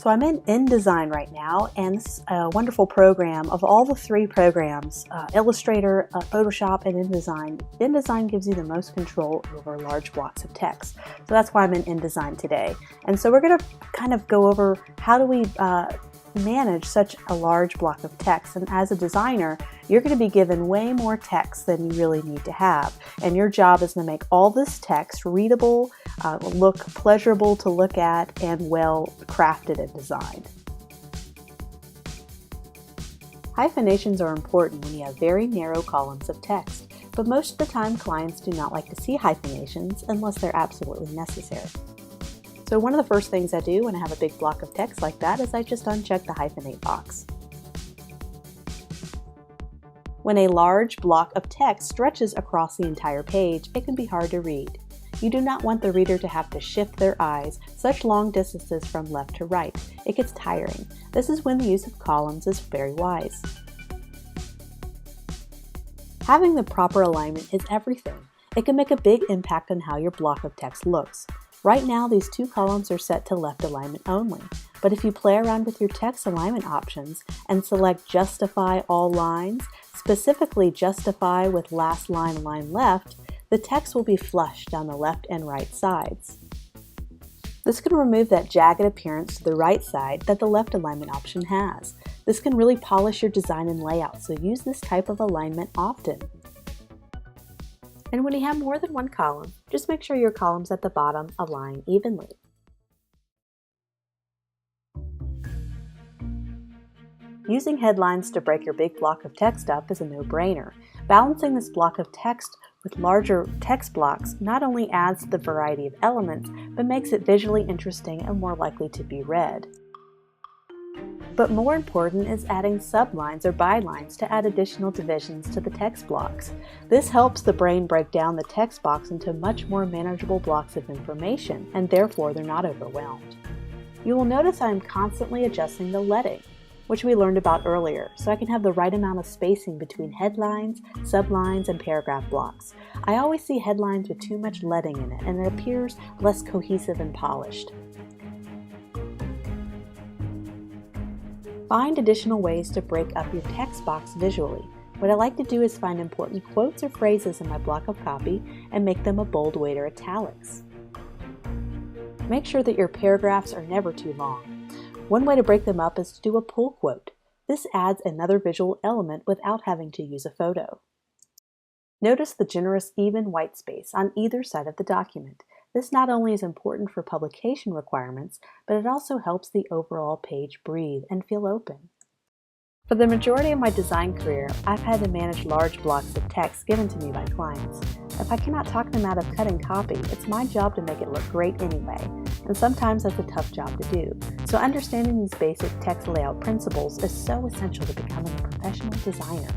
So I'm in InDesign right now, and this is a wonderful program. Of all the three programs, Illustrator, Photoshop, and InDesign, InDesign gives you the most control over large blocks of text. So that's why I'm in InDesign today. And so we're going to kind of go over how do we manage such a large block of text. And as a designer, you're going to be given way more text than you really need to have. And your job is to make all this text readable, look pleasurable to look at, and well crafted and designed. Hyphenations are important when you have very narrow columns of text, but most of the time clients do not like to see hyphenations unless they're absolutely necessary. So one of the first things I do when I have a big block of text like that is I just uncheck the hyphenate box. When a large block of text stretches across the entire page, it can be hard to read. You do not want the reader to have to shift their eyes such long distances from left to right. It gets tiring. This is when the use of columns is very wise. Having the proper alignment is everything. It can make a big impact on how your block of text looks. Right now, these two columns are set to left alignment only, but if you play around with your text alignment options and select Justify All Lines, specifically Justify with last line aligned left, the text will be flush down the left and right sides. This can remove that jagged appearance to the right side that the left alignment option has. This can really polish your design and layout, so use this type of alignment often. And when you have more than one column, just make sure your columns at the bottom align evenly. Using headlines to break your big block of text up is a no-brainer. Balancing this block of text with larger text blocks not only adds to the variety of elements, but makes it visually interesting and more likely to be read. But more important is adding sublines or bylines to add additional divisions to the text blocks. This helps the brain break down the text box into much more manageable blocks of information, and therefore they're not overwhelmed. You will notice I am constantly adjusting the leading, which we learned about earlier, so I can have the right amount of spacing between headlines, sublines, and paragraph blocks. I always see headlines with too much leading in it, and it appears less cohesive and polished. Find additional ways to break up your text box visually. What I like to do is find important quotes or phrases in my block of copy and make them a bold weight or italics. Make sure that your paragraphs are never too long. One way to break them up is to do a pull quote. This adds another visual element without having to use a photo. Notice the generous even white space on either side of the document. This not only is important for publication requirements, but it also helps the overall page breathe and feel open. For the majority of my design career, I've had to manage large blocks of text given to me by clients. If I cannot talk them out of cutting copy, it's my job to make it look great anyway, and sometimes that's a tough job to do. So understanding these basic text layout principles is so essential to becoming a professional designer.